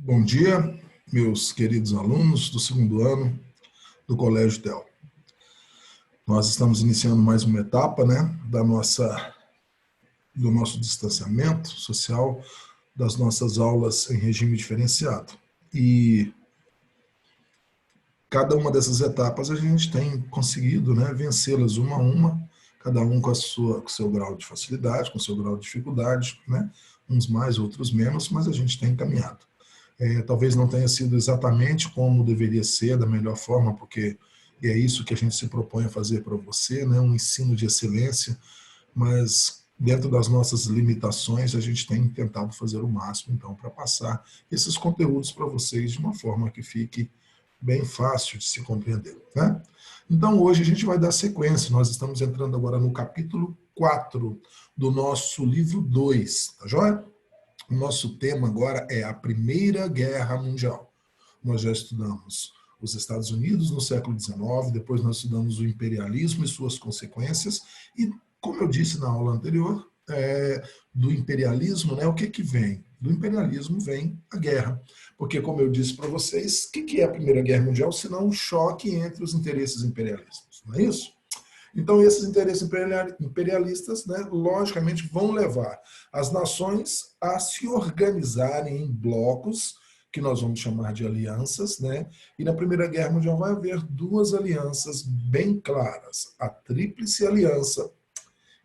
Bom dia, meus queridos alunos do segundo ano do Colégio TEL. Nós estamos iniciando mais uma etapa, do nosso distanciamento social, das nossas aulas em regime diferenciado. E cada uma dessas etapas a gente tem conseguido, vencê-las uma a uma, cada um com o seu grau de facilidade, com o seu grau de dificuldade, uns mais, outros menos, mas a gente tem caminhado. Talvez não tenha sido exatamente como deveria ser, da melhor forma, porque é isso que a gente se propõe a fazer para você, um ensino de excelência, mas dentro das nossas limitações, a gente tem tentado fazer o máximo, então, para passar esses conteúdos para vocês de uma forma que fique bem fácil de se compreender. Então, hoje a gente vai dar sequência, nós estamos entrando agora no capítulo 4 do nosso livro 2, tá joia? O nosso tema agora é a Primeira Guerra Mundial. Nós já estudamos os Estados Unidos no século XIX, depois nós estudamos o imperialismo e suas consequências, e, como eu disse na aula anterior, do imperialismo, o que vem? Do imperialismo vem a guerra. Porque, como eu disse para vocês, o que é a Primeira Guerra Mundial, senão um choque entre os interesses imperialistas, não é isso? Então, esses interesses imperialistas, logicamente, vão levar as nações a se organizarem em blocos, que nós vamos chamar de alianças, e na Primeira Guerra Mundial vai haver duas alianças bem claras, a Tríplice Aliança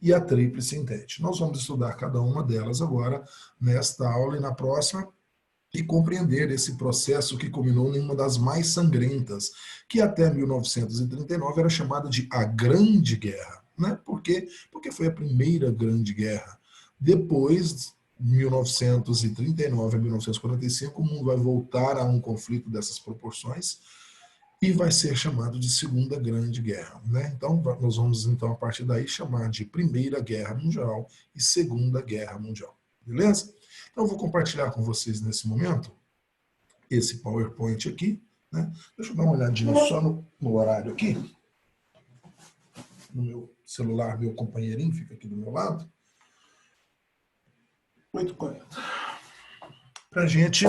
e a Tríplice Entente. Nós vamos estudar cada uma delas agora, nesta aula e na próxima, e compreender esse processo que culminou em uma das mais sangrentas, que até 1939 era chamada de a Grande Guerra. Por quê? Porque foi a primeira Grande Guerra. Depois, de 1939 a 1945, o mundo vai voltar a um conflito dessas proporções e vai ser chamado de Segunda Grande Guerra. Então, nós vamos, então, a partir daí, chamar de Primeira Guerra Mundial e Segunda Guerra Mundial. Beleza? Então, eu vou compartilhar com vocês nesse momento esse PowerPoint aqui. Deixa eu dar uma olhadinha só no horário aqui. No meu celular, meu companheirinho fica aqui do meu lado. 8h40. Para a gente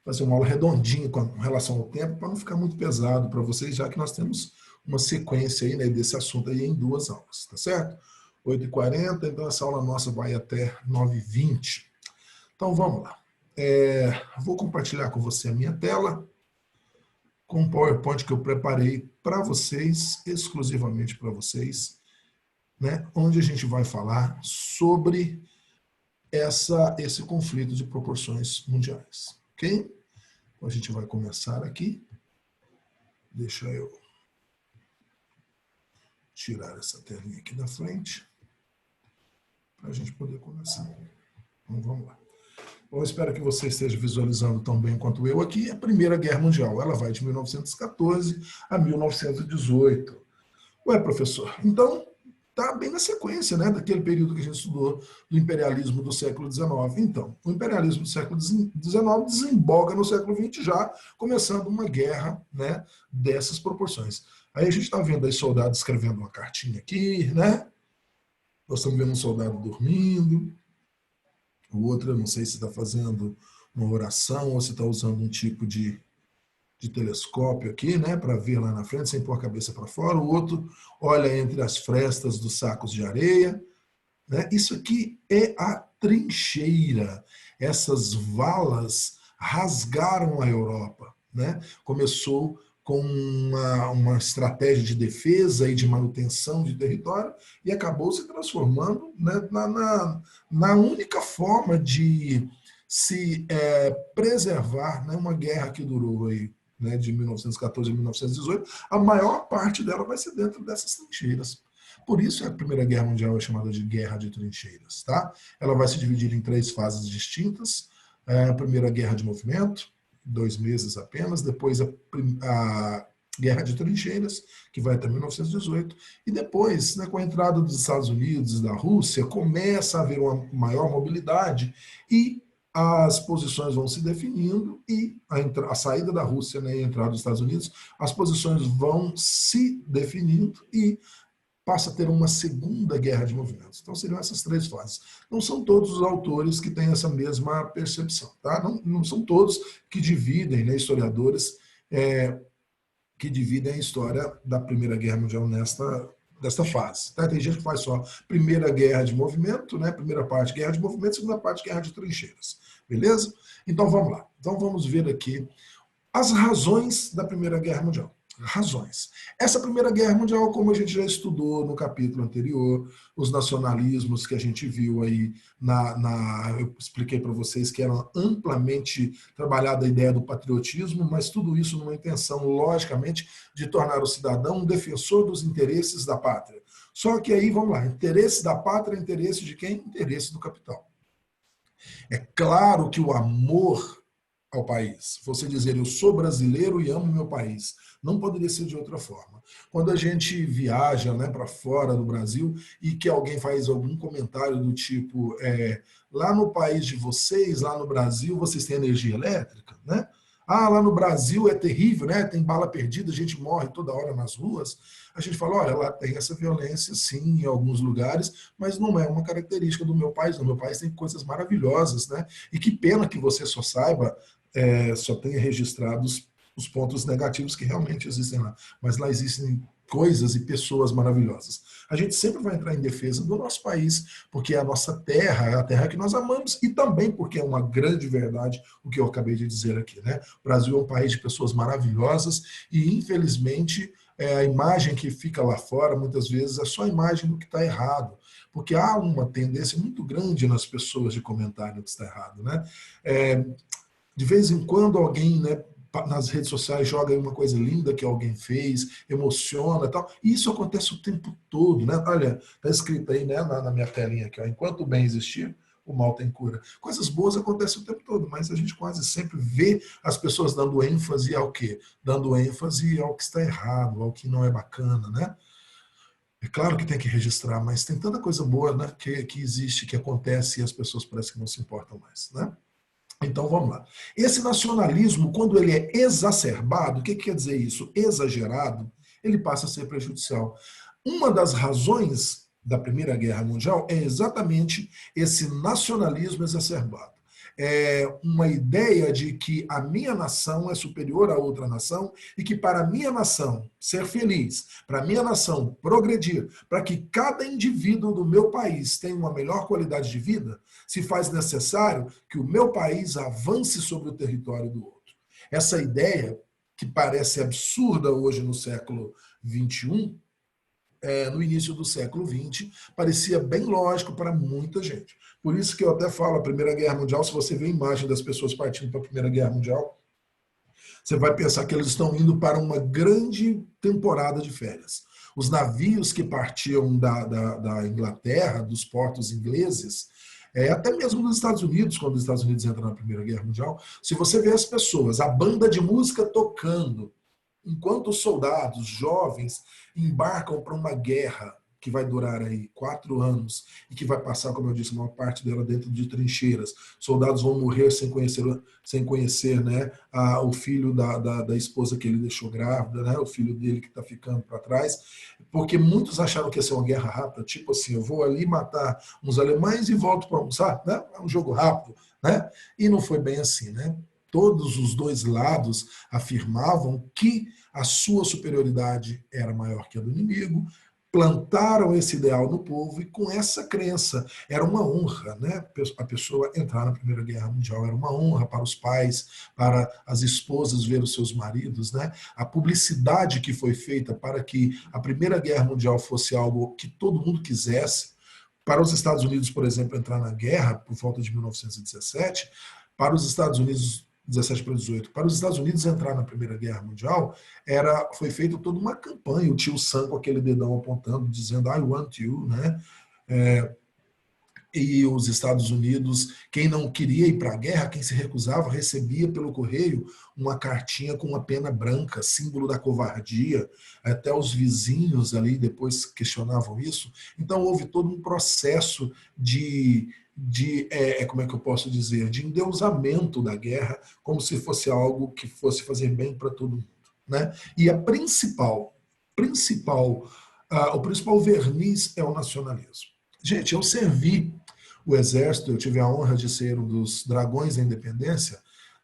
fazer uma aula redondinha com relação ao tempo, para não ficar muito pesado para vocês, já que nós temos uma sequência aí, desse assunto aí em duas aulas, tá certo? 8h40, então essa aula nossa vai até 9h20. Então, vamos lá. Vou compartilhar com você a minha tela, com um PowerPoint que eu preparei para vocês, exclusivamente para vocês, onde a gente vai falar sobre esse conflito de proporções mundiais. Ok? Então, a gente vai começar aqui. Deixa eu tirar essa telinha aqui da frente, para a gente poder começar. Então, vamos lá. Eu espero que você esteja visualizando tão bem quanto eu aqui. A Primeira Guerra Mundial, ela vai de 1914 a 1918. Ué, professor, então está bem na sequência, daquele período que a gente estudou do imperialismo do século XIX. Então, o imperialismo do século XIX desemboca no século XX já, começando uma guerra, dessas proporções. Aí a gente está vendo aí soldados escrevendo uma cartinha aqui, Nós estamos vendo um soldado dormindo. O outro, eu não sei se está fazendo uma oração ou se está usando um tipo de telescópio aqui, para ver lá na frente, sem pôr a cabeça para fora. O outro olha entre as frestas dos sacos de areia. Isso aqui é a trincheira. Essas valas rasgaram a Europa. Começou com uma estratégia de defesa e de manutenção de território e acabou se transformando na única forma de se preservar, uma guerra que durou aí, de 1914 a 1918, a maior parte dela vai ser dentro dessas trincheiras. Por isso a Primeira Guerra Mundial é chamada de Guerra de Trincheiras. Ela vai se dividir em 3 fases distintas. A Primeira Guerra de Movimento, 2 meses apenas, depois a Guerra de Trincheiras, que vai até 1918, e depois, com a entrada dos Estados Unidos e da Rússia, começa a haver uma maior mobilidade e as posições vão se definindo e a saída da Rússia e a entrada dos Estados Unidos, as posições vão se definindo e passa a ter uma segunda guerra de movimentos. Então seriam essas três fases. Não são todos os autores que têm essa mesma percepção, tá? Não são todos que dividem, né, historiadores que dividem a história da Primeira Guerra Mundial desta fase. Tá? Tem gente que faz só Primeira Guerra de Movimento, né? Primeira parte Guerra de Movimento, segunda parte Guerra de Trincheiras. Beleza? Então vamos lá. Então vamos ver aqui as razões da Primeira Guerra Mundial. Razões. Essa Primeira Guerra Mundial, como a gente já estudou no capítulo anterior, os nacionalismos que a gente viu aí, eu expliquei para vocês que era amplamente trabalhada a ideia do patriotismo, mas tudo isso numa intenção, logicamente, de tornar o cidadão um defensor dos interesses da pátria. Só que aí, vamos lá, interesse da pátria, interesse de quem? Interesse do capital. É claro que o amor ao país. Você dizer, eu sou brasileiro e amo meu país. Não poderia ser de outra forma. Quando a gente viaja, né, para fora do Brasil e que alguém faz algum comentário do tipo, lá no país de vocês, lá no Brasil, vocês têm energia elétrica, né? Ah, lá no Brasil é terrível, né? Tem bala perdida, a gente morre toda hora nas ruas. A gente fala, olha, lá tem essa violência, sim, em alguns lugares, mas não é uma característica do meu país. No meu país tem coisas maravilhosas, né? E que pena que você só saiba, só tenha registrados os pontos negativos que realmente existem lá. Mas lá existem coisas e pessoas maravilhosas. A gente sempre vai entrar em defesa do nosso país, porque é a nossa terra, é a terra que nós amamos, e também porque é uma grande verdade o que eu acabei de dizer aqui, né? O Brasil é um país de pessoas maravilhosas e, infelizmente, a imagem que fica lá fora, muitas vezes, é só a imagem do que está errado, porque há uma tendência muito grande nas pessoas de comentar o que está errado, né? De vez em quando alguém, né, nas redes sociais joga aí uma coisa linda que alguém fez, emociona e tal. E isso acontece o tempo todo, né? Olha, está escrito aí, né, na minha telinha aqui, ó, enquanto o bem existir, o mal tem cura. Coisas boas acontecem o tempo todo, mas a gente quase sempre vê as pessoas dando ênfase ao quê? Dando ênfase ao que está errado, ao que não é bacana, né? É claro que tem que registrar, mas tem tanta coisa boa, né, que existe, que acontece e as pessoas parecem que não se importam mais, né? Então vamos lá. Esse nacionalismo, quando ele é exacerbado, o que quer dizer isso? Exagerado, ele passa a ser prejudicial. Uma das razões da Primeira Guerra Mundial é exatamente esse nacionalismo exacerbado. É uma ideia de que a minha nação é superior a outra nação e que para a minha nação ser feliz, para a minha nação progredir, para que cada indivíduo do meu país tenha uma melhor qualidade de vida, se faz necessário que o meu país avance sobre o território do outro. Essa ideia, que parece absurda hoje no século XXI, no início do século XX, parecia bem lógico para muita gente. Por isso que eu até falo, a Primeira Guerra Mundial, se você vê a imagem das pessoas partindo para a Primeira Guerra Mundial, você vai pensar que eles estão indo para uma grande temporada de férias. Os navios que partiam da Inglaterra, dos portos ingleses, até mesmo nos Estados Unidos, quando os Estados Unidos entram na Primeira Guerra Mundial, se você vê as pessoas, a banda de música tocando, enquanto os soldados jovens embarcam para uma guerra que vai durar aí 4 anos e que vai passar, como eu disse, uma parte dela dentro de trincheiras. Soldados vão morrer sem conhecer, né, o filho da esposa que ele deixou grávida, né, o filho dele que está ficando para trás, porque muitos acharam que ia ser uma guerra rápida, tipo assim, eu vou ali matar uns alemães e volto para almoçar, né? É um jogo rápido, né? E não foi bem assim, né? Todos os dois lados afirmavam que a sua superioridade era maior que a do inimigo, plantaram esse ideal no povo e com essa crença era uma honra, né? A pessoa entrar na Primeira Guerra Mundial era uma honra para os pais, para as esposas ver os seus maridos, né? A publicidade que foi feita para que a Primeira Guerra Mundial fosse algo que todo mundo quisesse. Para os Estados Unidos, por exemplo, entrar na guerra por volta de 1917, para os Estados Unidos 17 para 18, para os Estados Unidos entrar na Primeira Guerra Mundial, foi feita toda uma campanha, o tio Sam com aquele dedão apontando, dizendo I want you, né? E os Estados Unidos, quem não queria ir para a guerra, quem se recusava, recebia pelo correio uma cartinha com uma pena branca, símbolo da covardia. Até os vizinhos ali depois questionavam isso. Então houve todo um processo como é que eu posso dizer, de endeusamento da guerra, como se fosse algo que fosse fazer bem para todo mundo, né? E a principal o principal verniz é o nacionalismo. Gente, eu servi o Exército, eu tive a honra de ser um dos dragões da independência,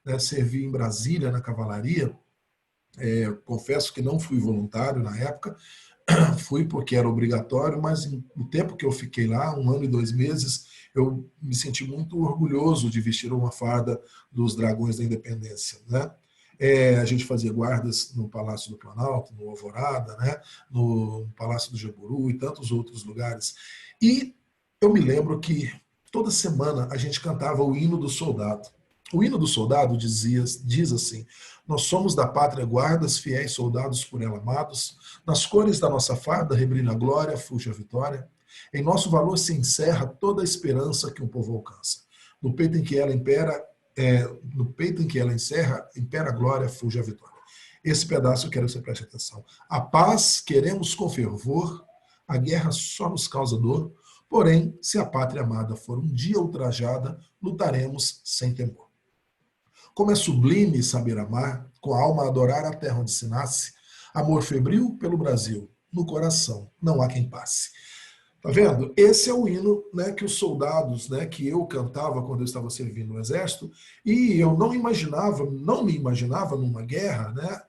né, servi em Brasília, na cavalaria. Confesso que não fui voluntário na época, fui porque era obrigatório, mas o tempo que eu fiquei lá, 1 ano e 2 meses, eu me senti muito orgulhoso de vestir uma farda dos Dragões da Independência, né? A gente fazia guardas no Palácio do Planalto, no Alvorada, né? No Palácio do Jaburu e tantos outros lugares. E eu me lembro que toda semana a gente cantava o hino do soldado. O hino do soldado diz assim: nós somos da pátria guardas, fiéis soldados por ela amados, nas cores da nossa farda rebrilha a glória, fuge a vitória. Em nosso valor se encerra toda a esperança que um povo alcança. No peito em que ela impera, no peito em que ela encerra, impera a glória, fuge a vitória. Esse pedaço eu quero que você preste atenção. A paz queremos com fervor, a guerra só nos causa dor, porém, se a pátria amada for um dia ultrajada, lutaremos sem temor. Como é sublime saber amar, com a alma adorar a terra onde se nasce, amor febril pelo Brasil, no coração não há quem passe. Tá vendo? Esse é o hino, né, que os soldados, né, que eu cantava quando eu estava servindo no Exército, e eu não me imaginava numa guerra, né,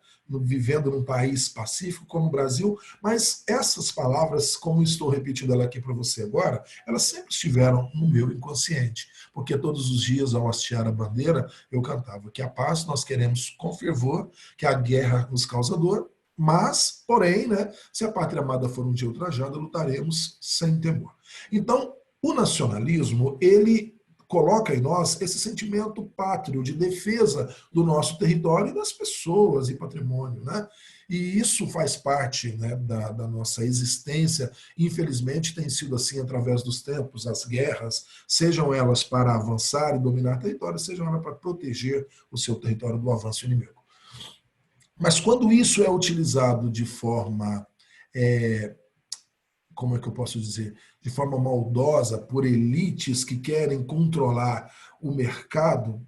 vivendo num país pacífico como o Brasil, mas essas palavras, como estou repetindo ela aqui para você agora, elas sempre estiveram no meu inconsciente, porque todos os dias, ao hastear a bandeira, eu cantava que a paz nós queremos com fervor, que a guerra nos causa dor, mas, porém, né, se a pátria amada for um dia ultrajada, lutaremos sem temor. Então, o nacionalismo, ele coloca em nós esse sentimento pátrio de defesa do nosso território e das pessoas e patrimônio, né? E isso faz parte, né, da nossa existência. Infelizmente, tem sido assim através dos tempos, as guerras, sejam elas para avançar e dominar território, sejam elas para proteger o seu território do avanço inimigo. Mas quando isso é utilizado de forma, como é que eu posso dizer, de forma maldosa por elites que querem controlar o mercado,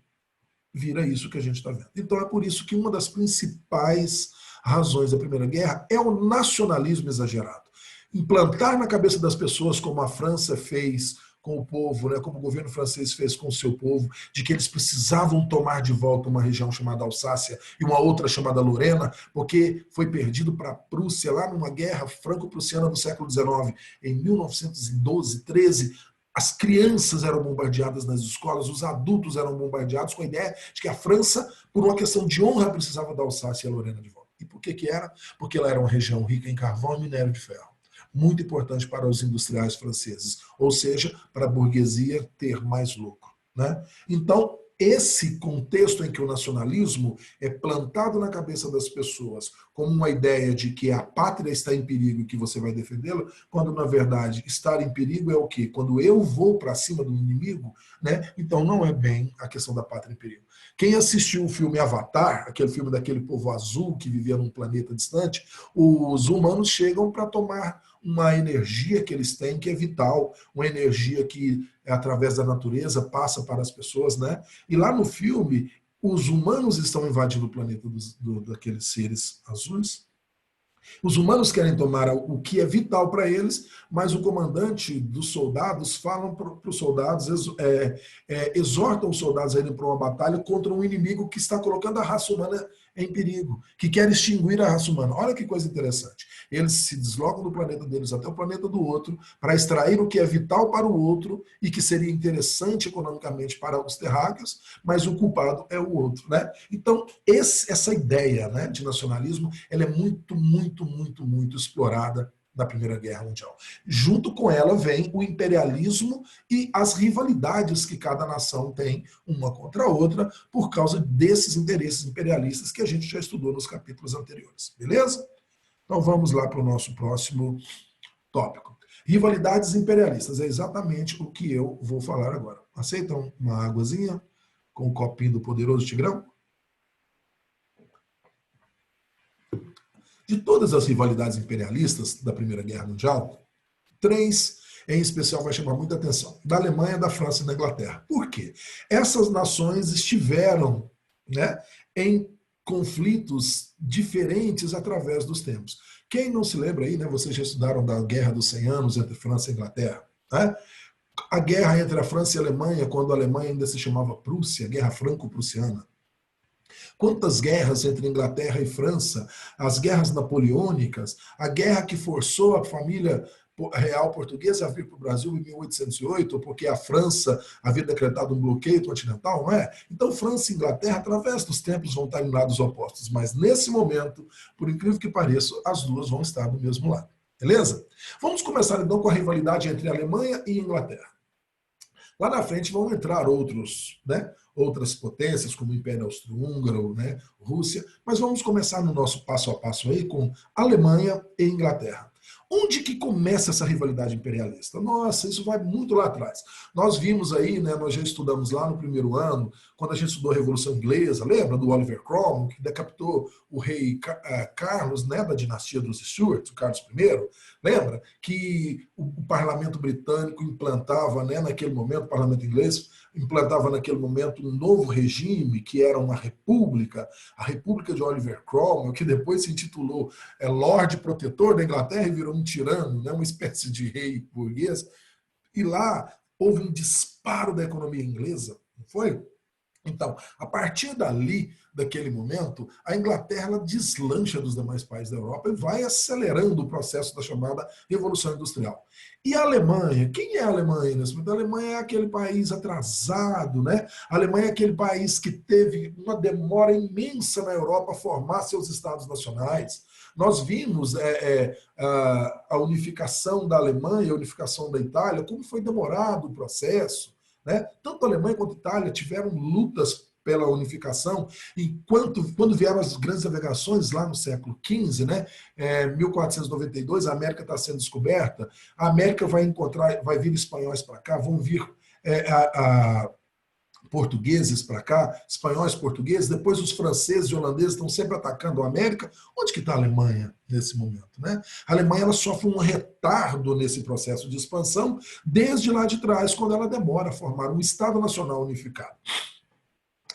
vira isso que a gente está vendo. Então é por isso que uma das principais razões da Primeira Guerra é o nacionalismo exagerado. Implantar na cabeça das pessoas, como a França fez com o povo, né, como o governo francês fez com o seu povo, de que eles precisavam tomar de volta uma região chamada Alsácia e uma outra chamada Lorena, porque foi perdido para a Prússia lá numa guerra franco-prussiana do século XIX, em 1912, 13. As crianças eram bombardeadas nas escolas, os adultos eram bombardeados com a ideia de que a França, por uma questão de honra, precisava da Alsácia e a Lorena de volta. E por que que era? Porque ela era uma região rica em carvão e minério de ferro, muito importante para os industriais franceses, ou seja, para a burguesia ter mais lucro, né? Então, esse contexto em que o nacionalismo é plantado na cabeça das pessoas como uma ideia de que a pátria está em perigo e que você vai defendê-la, quando na verdade estar em perigo é o quê? Quando eu vou para cima do inimigo, né? Então não é bem a questão da pátria em perigo. Quem assistiu o filme Avatar, aquele filme daquele povo azul que vivia num planeta distante, os humanos chegam para tomar uma energia que eles têm que é vital, uma energia que através da natureza passa para as pessoas, né? E lá no filme, os humanos estão invadindo o planeta daqueles seres azuis. Os humanos querem tomar o que é vital para eles, mas o comandante dos soldados falam para os soldados, exortam os soldados a irem para uma batalha contra um inimigo que está colocando a raça humana em perigo, que quer extinguir a raça humana. Olha que coisa interessante. Eles se deslocam do planeta deles até o planeta do outro para extrair o que é vital para o outro e que seria interessante economicamente para os terráqueos, mas o culpado é o outro, né? Então, essa ideia, né, de nacionalismo, ela é muito, muito, muito, muito explorada da Primeira Guerra Mundial. Junto com ela vem o imperialismo e as rivalidades que cada nação tem uma contra a outra por causa desses interesses imperialistas que a gente já estudou nos capítulos anteriores. Beleza? Então vamos lá para o nosso próximo tópico. Rivalidades imperialistas é exatamente o que eu vou falar agora. Aceitam uma águazinha com o copinho do poderoso Tigrão? De todas as rivalidades imperialistas da Primeira Guerra Mundial, 3 em especial vai chamar muita atenção: da Alemanha, da França e da Inglaterra. Por quê? Essas nações estiveram, né, em conflitos diferentes através dos tempos. Quem não se lembra aí, né, vocês já estudaram da Guerra dos 100 Anos entre França e Inglaterra, né? A guerra entre a França e a Alemanha, quando a Alemanha ainda se chamava Prússia, Guerra Franco-Prussiana. Quantas guerras entre Inglaterra e França, as guerras napoleônicas, a guerra que forçou a família real portuguesa a vir para o Brasil em 1808, porque a França havia decretado um bloqueio continental, não é? Então, França e Inglaterra, através dos tempos, vão estar em lados opostos, mas nesse momento, por incrível que pareça, as duas vão estar do mesmo lado. Beleza? Vamos começar então com a rivalidade entre Alemanha e Inglaterra. Lá na frente vão entrar outras potências, como o Império Austro-Húngaro, né, Rússia, mas vamos começar no nosso passo a passo aí com Alemanha e Inglaterra. Onde que começa essa rivalidade imperialista? Nossa, isso vai muito lá atrás. Nós vimos aí, né, nós já estudamos lá no primeiro ano, quando a gente estudou a Revolução Inglesa, lembra do Oliver Cromwell, que decapitou o rei Carlos, né, da dinastia dos Stuart, o Carlos I? Lembra que o parlamento britânico implantava, né, naquele momento, o parlamento inglês implantava naquele momento um novo regime, que era uma república, a República de Oliver Cromwell, que depois se intitulou Lorde Protetor da Inglaterra e virou um tirano, né, uma espécie de rei burguês. E lá houve um disparo da economia inglesa, não foi? Então, a partir dali, daquele momento, a Inglaterra ela deslancha dos demais países da Europa e vai acelerando o processo da chamada Revolução Industrial. E a Alemanha? Quem é a Alemanha nesse momento? A Alemanha é aquele país atrasado, né? A Alemanha é aquele país que teve uma demora imensa na Europa a formar seus estados nacionais. Nós vimos a unificação da Alemanha, a unificação da Itália, como foi demorado o processo. Né? Tanto a Alemanha quanto a Itália tiveram lutas pela unificação, quando vieram as grandes navegações lá no século XV, né, 1492, a América está sendo descoberta, a América vai vir espanhóis para cá, vão vir portugueses para cá, espanhóis, portugueses, depois os franceses e holandeses estão sempre atacando a América. Onde que está a Alemanha nesse momento? Né? A Alemanha ela sofre um retardo nesse processo de expansão desde lá de trás, quando ela demora a formar um Estado Nacional unificado.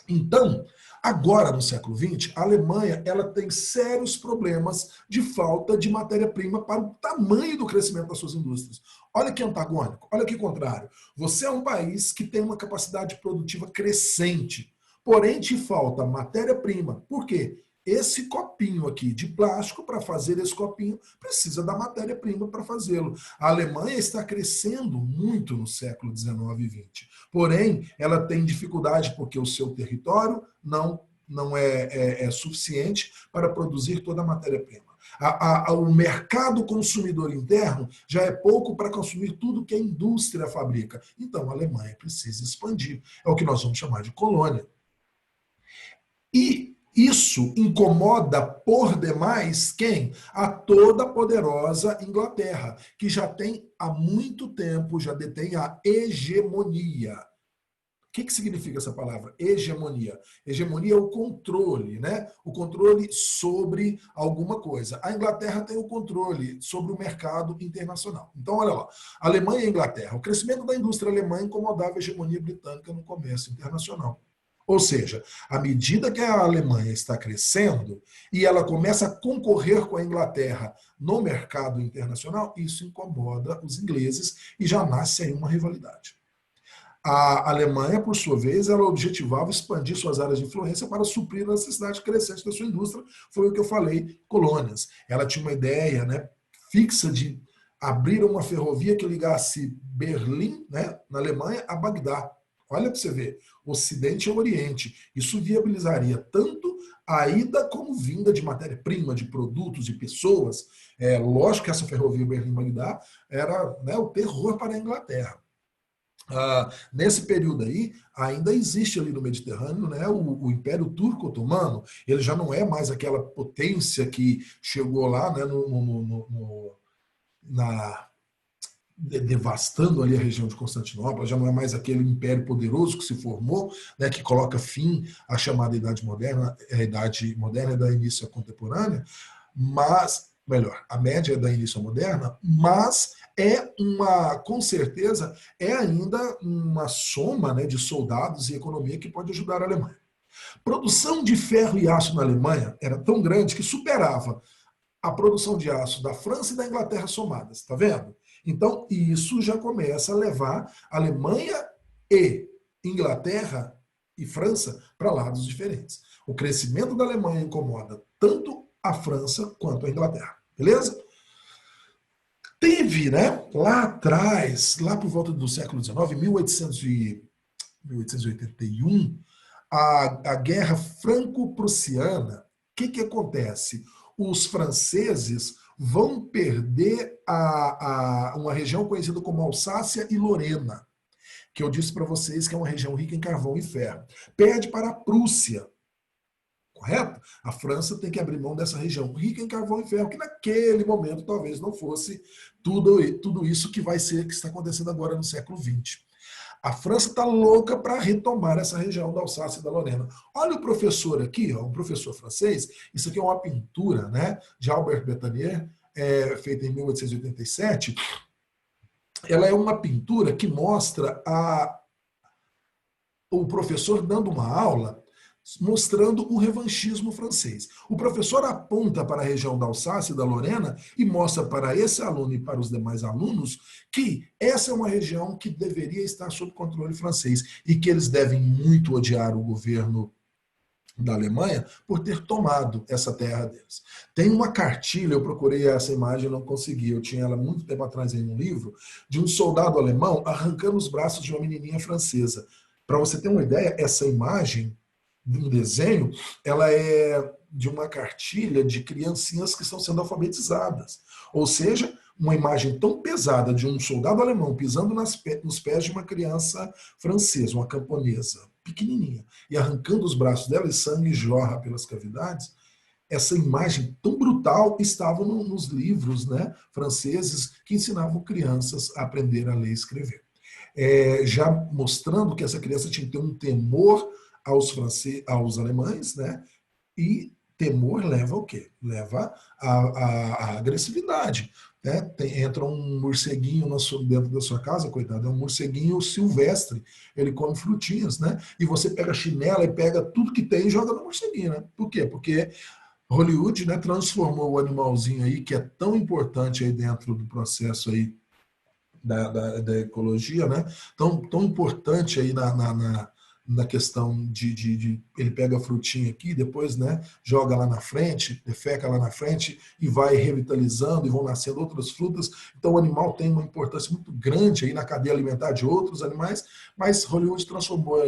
Então, agora no século XX, a Alemanha ela tem sérios problemas de falta de matéria-prima para o tamanho do crescimento das suas indústrias. Olha que antagônico, olha que contrário. Você é um país que tem uma capacidade produtiva crescente, porém te falta matéria-prima. Por quê? Esse copinho aqui de plástico, para fazer esse copinho, precisa da matéria-prima para fazê-lo. A Alemanha está crescendo muito no século XIX e XX. Porém, ela tem dificuldade porque o seu território não é suficiente para produzir toda a matéria-prima. O mercado consumidor interno já é pouco para consumir tudo que a indústria fabrica. Então, a Alemanha precisa expandir. É o que nós vamos chamar de colônia. E isso incomoda por demais quem? A toda poderosa Inglaterra, que já tem há muito tempo, já detém a hegemonia. O que significa essa palavra? Hegemonia. Hegemonia é o controle, né? O controle sobre alguma coisa. A Inglaterra tem o controle sobre o mercado internacional. Então, olha lá. Alemanha e Inglaterra. O crescimento da indústria alemã incomodava a hegemonia britânica no comércio internacional. Ou seja, à medida que a Alemanha está crescendo e ela começa a concorrer com a Inglaterra no mercado internacional, isso incomoda os ingleses e já nasce aí uma rivalidade. A Alemanha, por sua vez, ela objetivava expandir suas áreas de influência para suprir a necessidade crescente da sua indústria, foi o que eu falei, colônias. Ela tinha uma ideia, né, fixa de abrir uma ferrovia que ligasse Berlim, né, na Alemanha, a Bagdá. Olha para você ver, Ocidente e Oriente. Isso viabilizaria tanto a ida como vinda de matéria-prima, de produtos, de pessoas. Lógico que essa ferrovia Berlim-Bagdá era, né, o terror para a Inglaterra. Nesse período aí, ainda existe ali no Mediterrâneo, né, o Império Turco-Otomano. Ele já não é mais aquela potência que chegou lá, né, devastando ali a região de Constantinopla, já não é mais aquele império poderoso que se formou, né, que coloca fim à chamada Idade Moderna, a Idade Moderna é da início contemporânea, mas, melhor, a média é da início moderna, mas com certeza, é ainda uma soma, né, de soldados e economia que pode ajudar a Alemanha. Produção de ferro e aço na Alemanha era tão grande que superava a produção de aço da França e da Inglaterra somadas, tá vendo? Então, isso já começa a levar a Alemanha e Inglaterra e França para lados diferentes. O crescimento da Alemanha incomoda tanto a França quanto a Inglaterra, beleza? Teve, né, lá atrás, lá por volta do século XIX, 1881, a Guerra Franco-Prussiana. O que acontece? Os franceses vão perder uma região conhecida como Alsácia e Lorena, que eu disse para vocês que é uma região rica em carvão e ferro. Perde para a Prússia, correto? A França tem que abrir mão dessa região rica em carvão e ferro, que naquele momento talvez não fosse tudo isso que vai ser, que está acontecendo agora no século XX. A França está louca para retomar essa região da Alsácia e da Lorena. Olha o professor aqui, ó, um professor francês. Isso aqui é uma pintura, né, de Albert Betanier, feita em 1887. Ela é uma pintura que mostra o professor dando uma aula mostrando o revanchismo francês. O professor aponta para a região da Alsácia e da Lorena e mostra para esse aluno e para os demais alunos que essa é uma região que deveria estar sob controle francês e que eles devem muito odiar o governo da Alemanha por ter tomado essa terra deles. Tem uma cartilha, eu procurei essa imagem e não consegui, eu tinha ela muito tempo atrás em um livro, de um soldado alemão arrancando os braços de uma menininha francesa. Para você ter uma ideia, essa imagem de um desenho, ela é de uma cartilha de criancinhas que estão sendo alfabetizadas. Ou seja, uma imagem tão pesada de um soldado alemão pisando nos pés de uma criança francesa, uma camponesa, pequenininha, e arrancando os braços dela e sangue jorra pelas cavidades. Essa imagem tão brutal estava nos livros, né, franceses que ensinavam crianças a aprender a ler e escrever. Já mostrando que essa criança tinha que ter um temor aos alemães, né? E temor leva ao quê? Leva à agressividade. Né? Entra um morceguinho dentro da sua casa, coitado, é um morceguinho silvestre, ele come frutinhas, né? E você pega a chinela e pega tudo que tem e joga no morceguinho, né? Por quê? Porque Hollywood, né, transformou o animalzinho aí, que é tão importante aí dentro do processo aí da ecologia, né? Tão importante aí na questão de ele pega a frutinha aqui, depois, né, joga lá na frente, defeca lá na frente e vai revitalizando e vão nascendo outras frutas. Então o animal tem uma importância muito grande aí na cadeia alimentar de outros animais, mas Hollywood transformou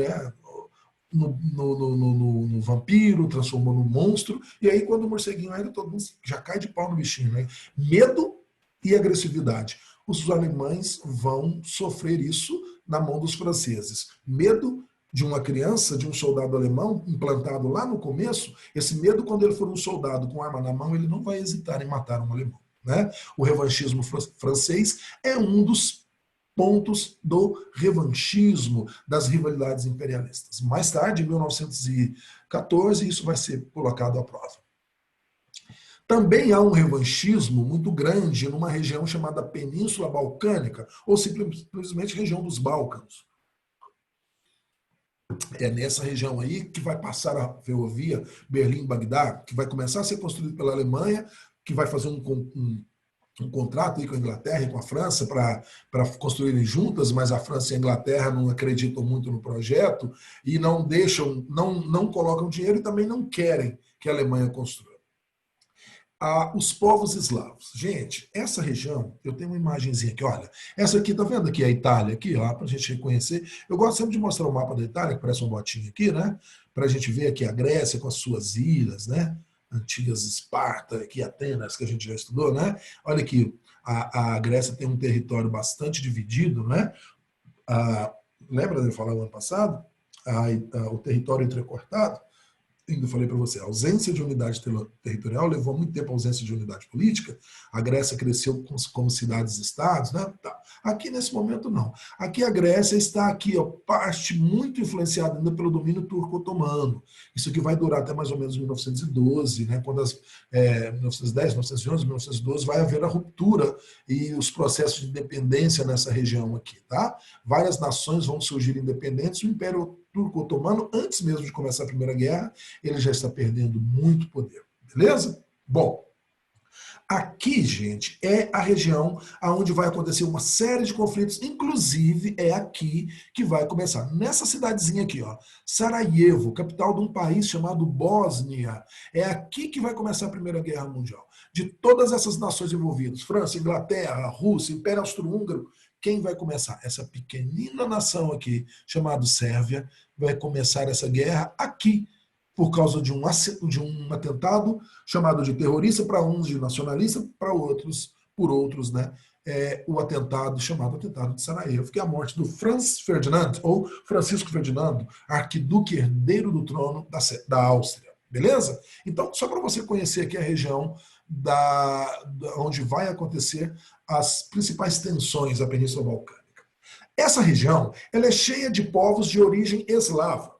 no vampiro, transformou no monstro, e aí quando o morceguinho entra, todo mundo já cai de pau no bichinho, né? Medo e agressividade. Os alemães vão sofrer isso na mão dos franceses. Medo de uma criança, de um soldado alemão, implantado lá no começo, esse medo, quando ele for um soldado com arma na mão, ele não vai hesitar em matar um alemão. Né? O revanchismo francês é um dos pontos do revanchismo das rivalidades imperialistas. Mais tarde, em 1914, isso vai ser colocado à prova. Também há um revanchismo muito grande numa região chamada Península Balcânica, ou simplesmente região dos Balcãs. É nessa região aí que vai passar a ferrovia Berlim-Bagdá, que vai começar a ser construída pela Alemanha, que vai fazer um contrato aí com a Inglaterra e com a França para construírem juntas, mas a França e a Inglaterra não acreditam muito no projeto e não deixam, não colocam dinheiro e também não querem que a Alemanha construa. Os povos eslavos. Gente, essa região, eu tenho uma imagenzinha aqui, olha. Essa aqui, tá vendo aqui a Itália, aqui, ó, pra gente reconhecer. Eu gosto sempre de mostrar o mapa da Itália, que parece um botinho aqui, né? Pra gente ver aqui a Grécia com as suas ilhas, né? Antigas Esparta, aqui Atenas, que a gente já estudou, né? Olha aqui, a Grécia tem um território bastante dividido, né? Lembra de eu falar no ano passado? O território entrecortado. Eu falei para você, a ausência de unidade territorial levou muito tempo à ausência de unidade política. A Grécia cresceu como cidades-estados, né? Tá. Aqui nesse momento não. Aqui a Grécia está aqui, ó, parte muito influenciada ainda pelo domínio turco-otomano. Isso aqui vai durar até mais ou menos 1912, né? Quando 1910, 1911, 1912 vai haver a ruptura e os processos de independência nessa região aqui, tá? Várias nações vão surgir independentes, o Império Turco-Otomano, antes mesmo de começar a Primeira Guerra, ele já está perdendo muito poder. Beleza? Bom, aqui, gente, é a região onde vai acontecer uma série de conflitos, inclusive é aqui que vai começar. Nessa cidadezinha aqui, ó, Sarajevo, capital de um país chamado Bósnia. É aqui que vai começar a Primeira Guerra Mundial. De todas essas nações envolvidas, França, Inglaterra, Rússia, Império Austro-Húngaro, quem vai começar? Essa pequenina nação aqui, chamada Sérvia, vai começar essa guerra aqui, por causa de um atentado chamado de terrorista, para uns de nacionalista, para outros, por outros, né? O atentado chamado atentado de Sarajevo, que é a morte do Franz Ferdinand, ou Francisco Ferdinando, arquiduque herdeiro do trono da Áustria. Beleza? Então, só para você conhecer aqui a região onde vai acontecer as principais tensões da Península Balcânica. Essa região ela é cheia de povos de origem eslava.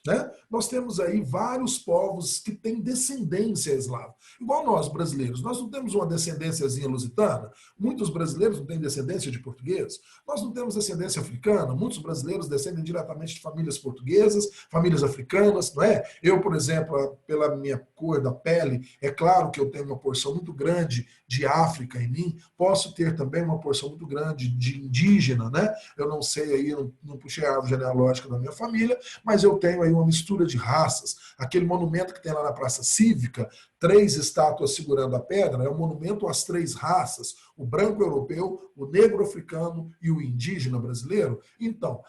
Né? Nós temos aí vários povos que têm descendência eslava. Igual nós, brasileiros. Nós não temos uma descendênciazinha lusitana. Muitos brasileiros não têm descendência de português. Nós não temos descendência africana. Muitos brasileiros descendem diretamente de famílias portuguesas, famílias africanas, não é? Eu, por exemplo, pela minha cor da pele, é claro que eu tenho uma porção muito grande de África em mim. Posso ter também uma porção muito grande de indígena, né? Eu não sei aí, não puxei a árvore genealógica da minha família, mas eu tenho aí uma mistura de raças. Aquele monumento que tem lá na Praça Cívica, 3 estátuas segurando a pedra, é um monumento às 3 raças, o branco europeu, o negro africano e o indígena brasileiro. Então,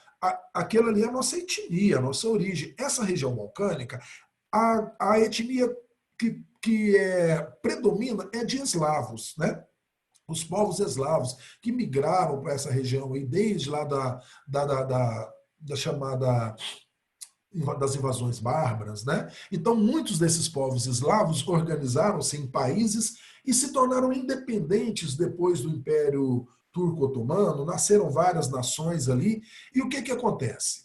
aquela ali é a nossa etnia, a nossa origem. Essa região balcânica, a etnia que predomina é de eslavos, né? Os povos eslavos que migraram para essa região aí, desde lá da chamada das invasões bárbaras, né? Então, muitos desses povos eslavos organizaram-se em países e se tornaram independentes depois do Império Turco-Otomano, nasceram várias nações ali, e o que acontece?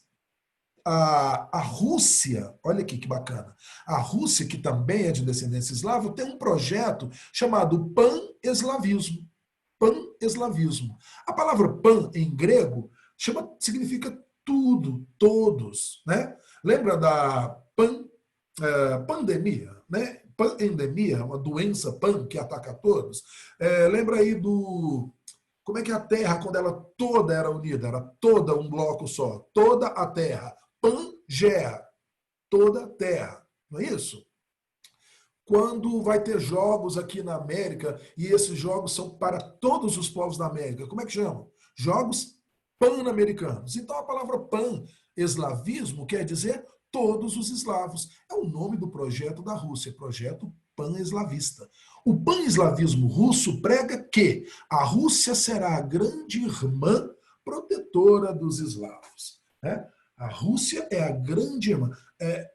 A Rússia, olha aqui que bacana, a Rússia, que também é de descendência eslava, tem um projeto chamado pan-eslavismo. Pan-eslavismo. A palavra pan, em grego, significa tudo, todos, né? Lembra da pandemia, né? Pandemia, uma doença pan que ataca a todos. Lembra aí como é que a Terra, quando ela toda era unida, era toda um bloco só, toda a Terra. Pangea, toda a Terra, não é isso? Quando vai ter jogos aqui na América, e esses jogos são para todos os povos da América, como é que chamam? Jogos pan-americanos. Então a palavra pan-eslavismo quer dizer todos os eslavos. É o nome do projeto da Rússia, projeto pan-eslavista. O pan-eslavismo russo prega que a Rússia será a grande irmã protetora dos eslavos, né? A Rússia é a grande irmã.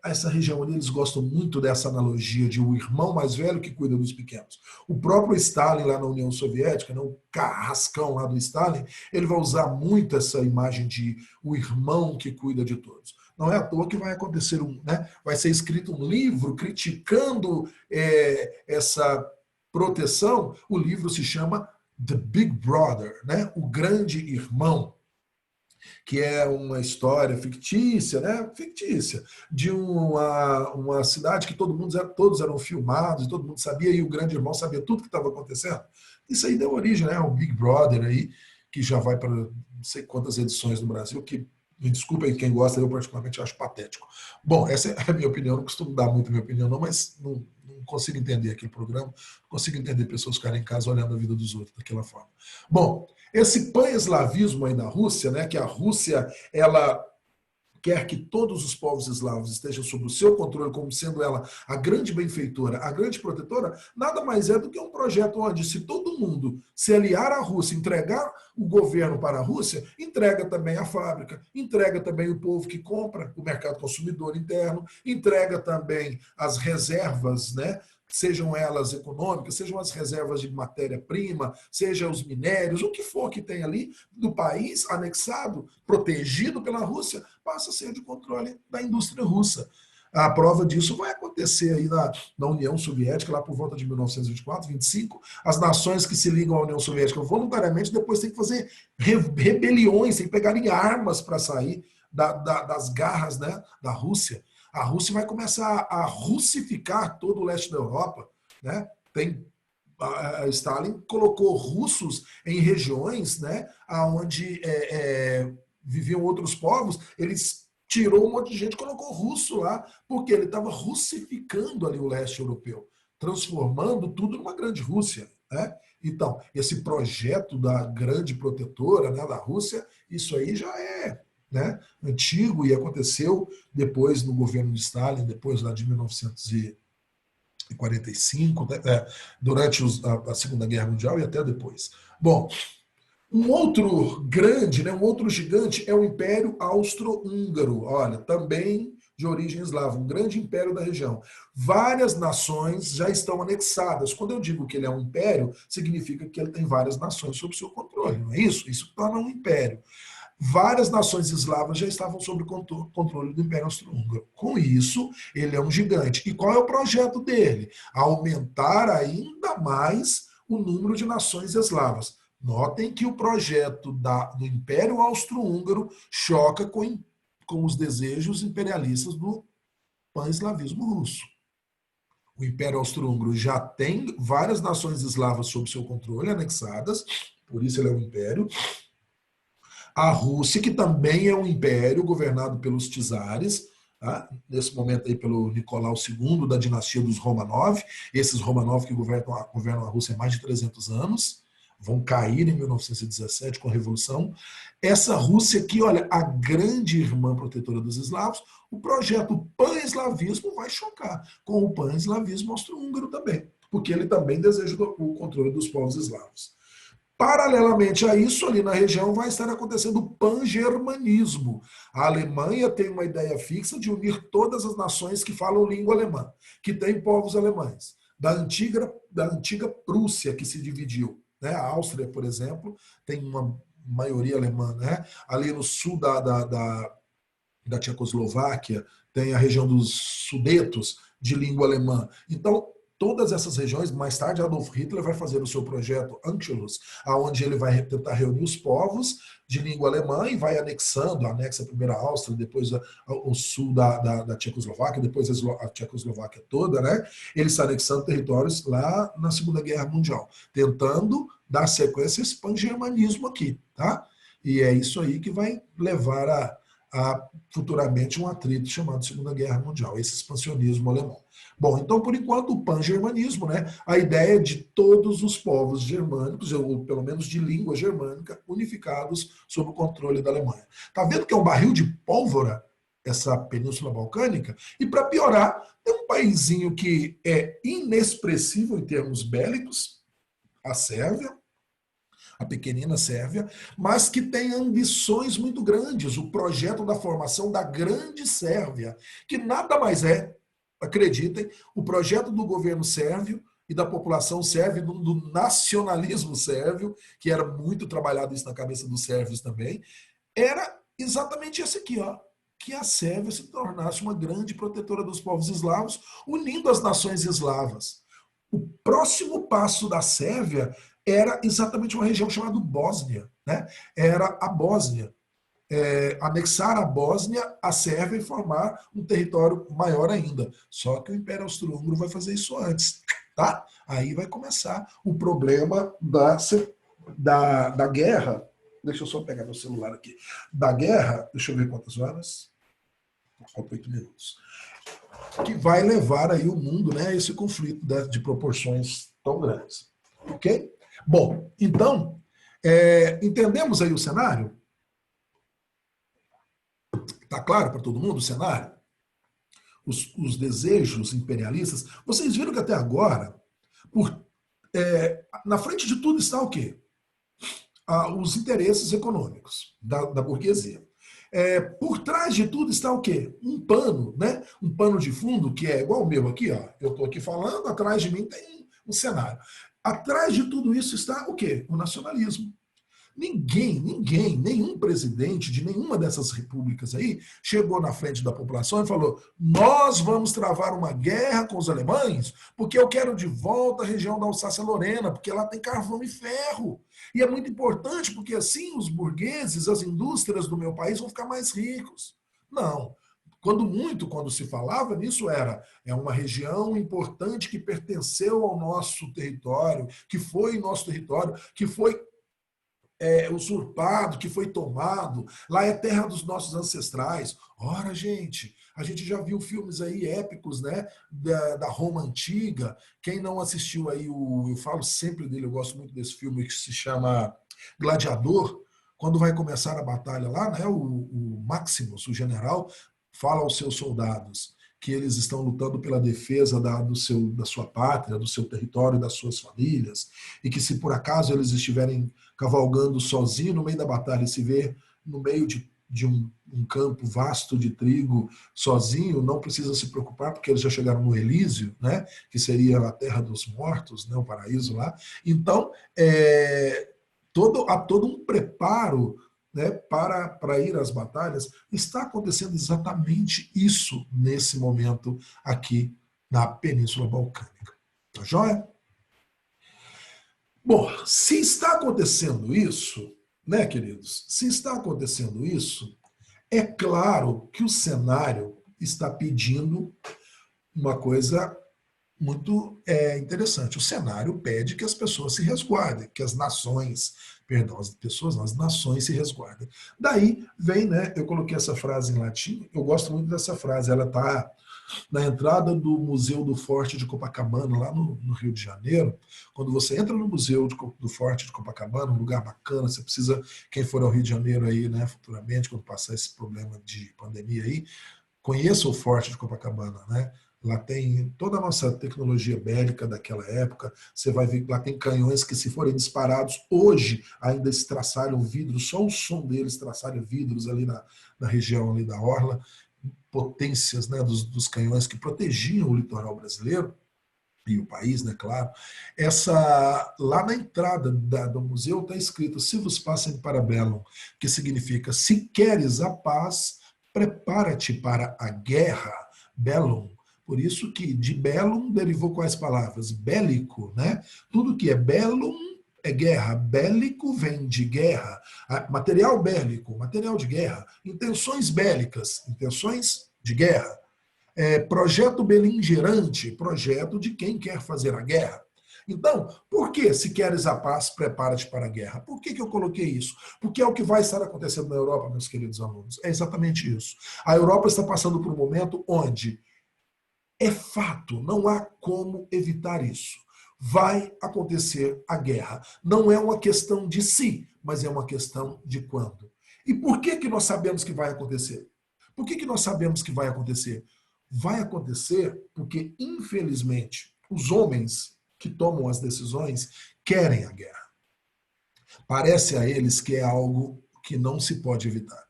Essa região ali, eles gostam muito dessa analogia de o irmão mais velho que cuida dos pequenos. O próprio Stalin lá na União Soviética, né, o carrascão lá do Stalin, ele vai usar muito essa imagem de o irmão que cuida de todos. Não é à toa que vai acontecer vai ser escrito um livro criticando essa proteção. O livro se chama The Big Brother, né, o grande irmão, que é uma história fictícia, né? Fictícia, de uma cidade que todos eram filmados, todo mundo sabia, e o grande irmão sabia tudo que estava acontecendo. Isso aí deu origem, né? O Big Brother aí, que já vai para não sei quantas edições no Brasil, que, me desculpa aí quem gosta, eu particularmente acho patético. Bom, essa é a minha opinião, não costumo dar muito a minha opinião não, mas não consigo entender aquele programa, não consigo entender pessoas ficarem em casa olhando a vida dos outros daquela forma. Bom, esse pan-eslavismo aí da Rússia, né, que a Rússia, ela quer que todos os povos eslavos estejam sob o seu controle, como sendo ela a grande benfeitora, a grande protetora, nada mais é do que um projeto onde, se todo mundo se aliar à Rússia, entregar o governo para a Rússia, entrega também a fábrica, entrega também o povo que compra, o mercado consumidor interno, entrega também as reservas, né? Sejam elas econômicas, sejam as reservas de matéria-prima, sejam os minérios, o que for que tem ali do país anexado, protegido pela Rússia, passa a ser de controle da indústria russa. A prova disso vai acontecer aí na União Soviética, lá por volta de 1924, 25. As nações que se ligam à União Soviética voluntariamente depois têm que fazer rebeliões, têm que pegarem armas para sair das garras, né, da Rússia. A Rússia vai começar a russificar todo o leste da Europa, né? Stalin colocou russos em regiões, né, onde viviam outros povos. Eles tirou um monte de gente, colocou russo lá, porque ele estava russificando ali o leste europeu, transformando tudo numa grande Rússia, né? Então, esse projeto da grande protetora, né, da Rússia, isso aí já é, né, antigo e aconteceu depois no governo de Stalin, depois lá de 1945, né, durante a Segunda Guerra Mundial e até depois. Bom, um outro grande, né, um outro gigante é o Império Austro-Húngaro. Olha, também de origem eslava, um grande império da região. Várias nações já estão anexadas. Quando eu digo que ele é um império, significa que ele tem várias nações sob seu controle, não é isso? Isso torna um império. Várias nações eslavas já estavam sob o controle do Império Austro-Húngaro. Com isso, ele é um gigante. E qual é o projeto dele? Aumentar ainda mais o número de nações eslavas. Notem que o projeto do Império Austro-Húngaro choca com os desejos imperialistas do pan-eslavismo russo. O Império Austro-Húngaro já tem várias nações eslavas sob seu controle, anexadas, por isso ele é um império. A Rússia, que também é um império governado pelos czares, tá? Nesse momento aí pelo Nicolau II, da dinastia dos Romanov, esses Romanov que governam a Rússia há mais de 300 anos, vão cair em 1917 com a Revolução. Essa Rússia aqui, olha, a grande irmã protetora dos eslavos, o projeto pan-eslavismo vai chocar com o pan-eslavismo austro-húngaro também, porque ele também deseja o controle dos povos eslavos. Paralelamente a isso, ali na região vai estar acontecendo o pan-germanismo. A Alemanha tem uma ideia fixa de unir todas as nações que falam língua alemã, que têm povos alemães. Da antiga Prússia, que se dividiu. Né? A Áustria, por exemplo, tem uma maioria alemã. Né? Ali no sul da Tchecoslováquia, tem a região dos Sudetos, de língua alemã. Então, todas essas regiões, mais tarde Adolf Hitler vai fazer o seu projeto Anschluss, onde ele vai tentar reunir os povos de língua alemã e vai anexa primeiro a Áustria, depois o sul da Tchecoslováquia, depois a Tchecoslováquia toda, né? Ele está anexando territórios lá na Segunda Guerra Mundial, tentando dar sequência a esse pan-germanismo aqui, tá? E é isso aí que vai levar a futuramente um atrito chamado Segunda Guerra Mundial, esse expansionismo alemão. Bom, então, por enquanto, o pan-germanismo, né, a ideia de todos os povos germânicos, ou pelo menos de língua germânica, unificados sob o controle da Alemanha. Está vendo que é um barril de pólvora, essa Península Balcânica? E, para piorar, é um paísinho que é inexpressivo em termos bélicos, a Sérvia, a pequenina Sérvia, mas que tem ambições muito grandes, o projeto da formação da Grande Sérvia, que nada mais é, acreditem, o projeto do governo sérvio e da população sérvia, do nacionalismo sérvio, que era muito trabalhado isso na cabeça dos sérvios também, era exatamente esse aqui, ó, que a Sérvia se tornasse uma grande protetora dos povos eslavos, unindo as nações eslavas. O próximo passo da Sérvia era exatamente uma região chamada Bósnia, né? Era a Bósnia. Anexar a Bósnia à Sérvia e formar um território maior ainda. Só que o Império Austro-Húngaro vai fazer isso antes, tá? Aí vai começar o problema da guerra. Deixa eu só pegar meu celular aqui. Da guerra, deixa eu ver quantas horas. Faltam 8 minutos. Que vai levar aí o mundo, né, a esse conflito de proporções tão grandes. Ok? Bom, então, entendemos aí o cenário? Está claro para todo mundo o cenário? Os desejos imperialistas. Vocês viram que até agora, na frente de tudo está o quê? Os interesses econômicos da burguesia. Por trás de tudo está o quê? Um pano, né? Um pano de fundo que é igual o meu aqui, ó. Eu estou aqui falando, atrás de mim tem um cenário. Atrás de tudo isso está o quê? O nacionalismo. Nenhum presidente de nenhuma dessas repúblicas aí chegou na frente da população e falou: nós vamos travar uma guerra com os alemães porque eu quero de volta a região da Alsácia-Lorena, porque lá tem carvão e ferro. E é muito importante porque assim os burgueses, as indústrias do meu país vão ficar mais ricos. Não. Quando se falava nisso é uma região importante que pertenceu ao nosso território, que foi nosso território, que foi usurpado, que foi tomado. Lá é terra dos nossos ancestrais. Ora, gente, a gente já viu filmes aí épicos, né, da Roma Antiga. Quem não assistiu aí, eu falo sempre dele, eu gosto muito desse filme que se chama Gladiador. Quando vai começar a batalha lá, né, o Maximus, o general, fala aos seus soldados que eles estão lutando pela defesa da sua pátria, do seu território, das suas famílias, e que se por acaso eles estiverem cavalgando sozinho no meio da batalha e se ver no meio de um campo vasto de trigo sozinho, não precisa se preocupar, porque eles já chegaram no Elísio, né, que seria a terra dos mortos, né, o paraíso lá. Então, há todo um preparo, né, para ir às batalhas. Está acontecendo exatamente isso nesse momento aqui na Península Balcânica. Tá joia? Bom, se está acontecendo isso, né, queridos? Se está acontecendo isso, é claro que o cenário está pedindo uma coisa muito interessante. O cenário pede que as pessoas se resguardem, que as nações, perdão, as nações se resguardem. Daí vem, né, eu coloquei essa frase em latim, eu gosto muito dessa frase, ela está na entrada do Museu do Forte de Copacabana, lá no Rio de Janeiro. Quando você entra no Museu do Forte de Copacabana, um lugar bacana, você precisa, quem for ao Rio de Janeiro aí, né, futuramente, quando passar esse problema de pandemia aí, conheça o Forte de Copacabana, né? Lá tem toda a nossa tecnologia bélica daquela época. Você vai ver que lá tem canhões que, se forem disparados, hoje ainda estraçalham vidros, só o som deles estraçalha vidros ali na região ali da Orla, potências, né, dos canhões que protegiam o litoral brasileiro e o país, né, claro. Lá na entrada do museu está escrito "Silvus pacem para bellum", que significa "se queres a paz, prepara-te para a guerra", bellum. Por isso que de bellum derivou quais palavras? Bélico, né? Tudo que é bellum é guerra. Bélico vem de guerra. Material bélico, material de guerra. Intenções bélicas, intenções de guerra. Projeto beligerante, projeto de quem quer fazer a guerra. Então, por que "se queres a paz, prepara-te para a guerra"? Por que eu coloquei isso? Porque é o que vai estar acontecendo na Europa, meus queridos alunos. É exatamente isso. A Europa está passando por um momento onde é fato, não há como evitar isso. Vai acontecer a guerra. Não é uma questão de se, mas é uma questão de quando. E por que nós sabemos que vai acontecer? Por que nós sabemos que vai acontecer? Vai acontecer porque, infelizmente, os homens que tomam as decisões querem a guerra. Parece a eles que é algo que não se pode evitar.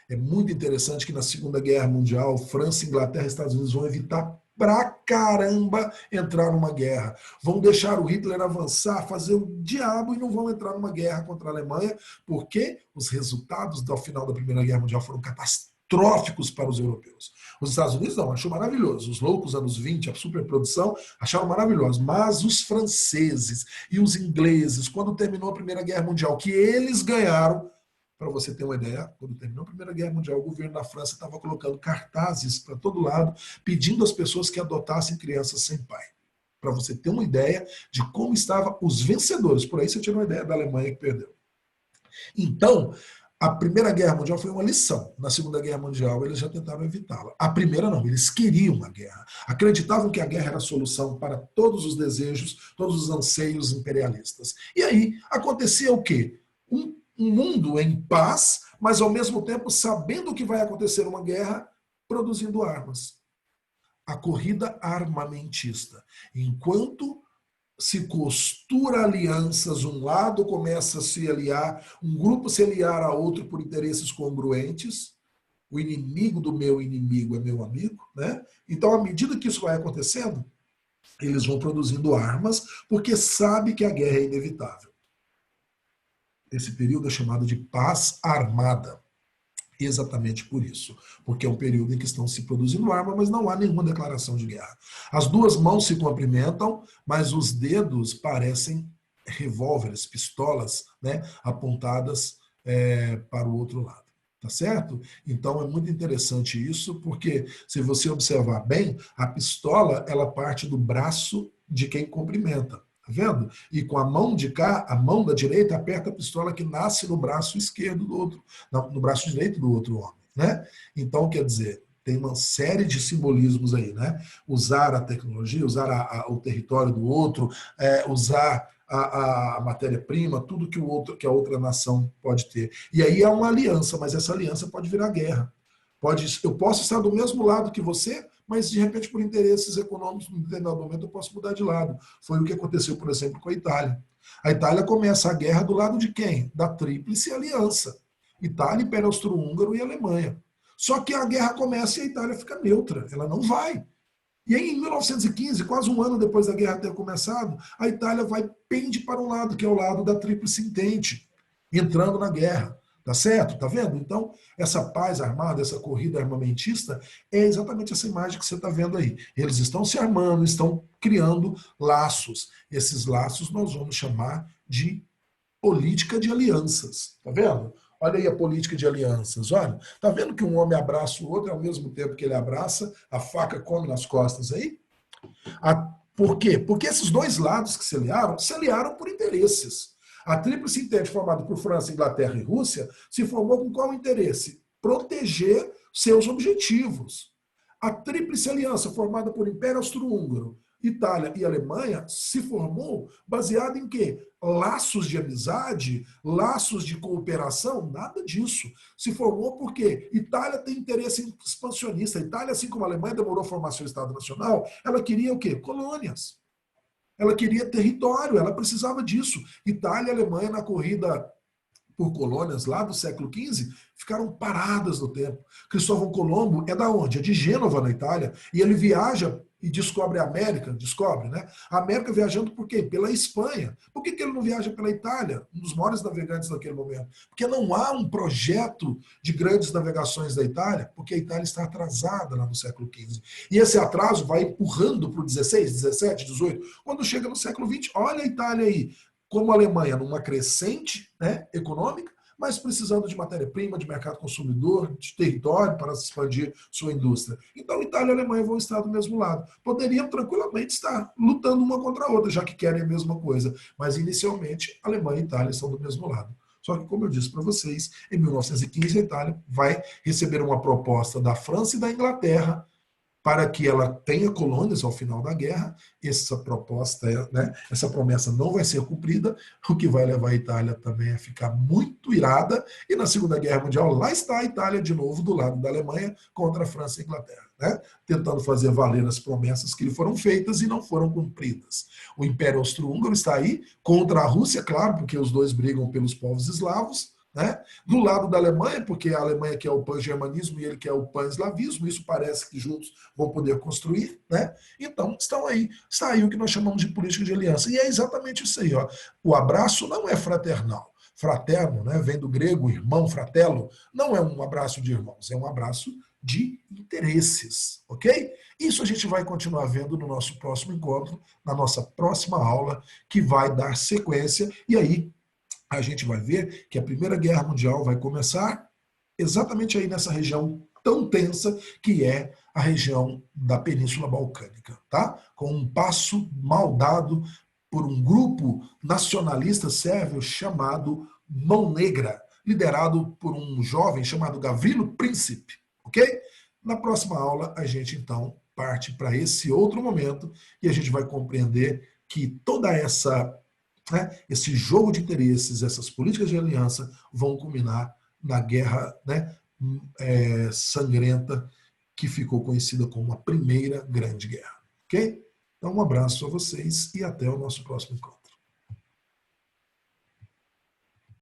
É muito interessante que na Segunda Guerra Mundial, França, Inglaterra e Estados Unidos vão evitar pra caramba entrar numa guerra. Vão deixar o Hitler avançar, fazer o diabo e não vão entrar numa guerra contra a Alemanha, porque os resultados do final da Primeira Guerra Mundial foram catastróficos para os europeus. Os Estados Unidos não, achou maravilhoso. Os loucos anos 20, a superprodução, acharam maravilhoso. Mas os franceses e os ingleses, quando terminou a Primeira Guerra Mundial, que eles ganharam, para você ter uma ideia, quando terminou a Primeira Guerra Mundial, o governo da França estava colocando cartazes para todo lado, pedindo às pessoas que adotassem crianças sem pai. Para você ter uma ideia de como estavam os vencedores. Por aí você tira uma ideia da Alemanha que perdeu. Então, a Primeira Guerra Mundial foi uma lição. Na Segunda Guerra Mundial, eles já tentaram evitá-la. A primeira não, eles queriam a guerra. Acreditavam que a guerra era a solução para todos os desejos, todos os anseios imperialistas. E aí, acontecia o quê? Um mundo em paz, mas ao mesmo tempo sabendo que vai acontecer uma guerra, produzindo armas. A corrida armamentista. Enquanto se costura alianças, um lado começa a se aliar, um grupo se aliar a outro por interesses congruentes, o inimigo do meu inimigo é meu amigo, né? Então, à medida que isso vai acontecendo, eles vão produzindo armas, porque sabe que a guerra é inevitável. Esse período é chamado de paz armada. Exatamente por isso, porque é um período em que estão se produzindo armas, mas não há nenhuma declaração de guerra. As duas mãos se cumprimentam, mas os dedos parecem revólveres, pistolas, né, apontadas para o outro lado. Tá certo? Então é muito interessante isso, porque se você observar bem, a pistola ela parte do braço de quem cumprimenta. Tá vendo? E com a mão de cá, a mão da direita aperta a pistola que nasce no braço esquerdo do outro, no braço direito do outro homem, né? Então, quer dizer, tem uma série de simbolismos aí, né? Usar a tecnologia, usar o território do outro, usar a matéria-prima, tudo que, que a outra nação pode ter. E aí é uma aliança, mas essa aliança pode virar guerra. Eu posso estar do mesmo lado que você, mas de repente por interesses econômicos, em determinado momento eu posso mudar de lado. Foi o que aconteceu, por exemplo, com a Itália. A Itália começa a guerra do lado de quem? Da Tríplice Aliança. Itália, Império Austro-Húngaro e Alemanha. Só que a guerra começa e a Itália fica neutra, ela não vai. E aí, em 1915, quase um ano depois da guerra ter começado, a Itália pende para um lado, que é o lado da Tríplice Entente, entrando na guerra. Tá certo? Tá vendo? Então, essa paz armada, essa corrida armamentista, é exatamente essa imagem que você está vendo aí. Eles estão se armando, estão criando laços. Esses laços nós vamos chamar de política de alianças. Tá vendo? Olha aí a política de alianças. Olha, tá vendo que um homem abraça o outro e ao mesmo tempo que ele abraça, a faca come nas costas aí? Por quê? Porque esses dois lados que se aliaram por interesses. A Tríplice Entente, formada por França, Inglaterra e Rússia, se formou com qual interesse? Proteger seus objetivos. A Tríplice Aliança, formada por Império Austro-Húngaro, Itália e Alemanha, se formou baseada em quê? Laços de amizade, laços de cooperação, nada disso. Se formou porque Itália tem interesse expansionista. A Itália, assim como a Alemanha demorou a formar seu Estado Nacional, ela queria o quê? Colônias. Ela queria território, ela precisava disso. Itália e Alemanha, na corrida por colônias lá do século XV, ficaram paradas no tempo. Cristóvão Colombo é da onde? É de Gênova, na Itália, e ele viaja e descobre a América, né? A América viajando por quê? Pela Espanha. Por que ele não viaja pela Itália? Um dos maiores navegantes daquele momento. Porque não há um projeto de grandes navegações da Itália, porque a Itália está atrasada lá no século XV. E esse atraso vai empurrando para o 16, 17, 18. Quando chega no século XX, olha a Itália aí, como a Alemanha numa crescente, né, econômica, mas precisando de matéria-prima, de mercado consumidor, de território para expandir sua indústria. Então, Itália e Alemanha vão estar do mesmo lado. Poderiam tranquilamente estar lutando uma contra a outra, já que querem a mesma coisa. Mas, inicialmente, Alemanha e Itália estão do mesmo lado. Só que, como eu disse para vocês, em 1915 a Itália vai receber uma proposta da França e da Inglaterra para que ela tenha colônias ao final da guerra. Essa proposta, né, essa promessa não vai ser cumprida, o que vai levar a Itália também a ficar muito irada, e na Segunda Guerra Mundial, lá está a Itália de novo do lado da Alemanha contra a França e a Inglaterra, né, tentando fazer valer as promessas que lhe foram feitas e não foram cumpridas. O Império Austro-Húngaro está aí contra a Rússia, claro, porque os dois brigam pelos povos eslavos, né? Do lado da Alemanha, porque a Alemanha quer o pan-germanismo e ele quer o pan-eslavismo, isso parece que juntos vão poder construir, né? Então, está aí o que nós chamamos de política de aliança. E é exatamente isso aí, ó. O abraço não é fraternal. Fraterno, né? Vem do grego irmão, fratello, não é um abraço de irmãos, é um abraço de interesses, ok? Isso a gente vai continuar vendo no nosso próximo encontro, na nossa próxima aula, que vai dar sequência, e aí a gente vai ver que a Primeira Guerra Mundial vai começar exatamente aí nessa região tão tensa que é a região da Península Balcânica, tá? Com um passo mal dado por um grupo nacionalista sérvio chamado Mão Negra, liderado por um jovem chamado Gavrilo Princip, ok? Na próxima aula a gente então parte para esse outro momento e a gente vai compreender que toda essa, né, esse jogo de interesses, essas políticas de aliança vão culminar na guerra, né, sangrenta que ficou conhecida como a Primeira Grande Guerra. Ok? Então, um abraço a vocês e até o nosso próximo encontro.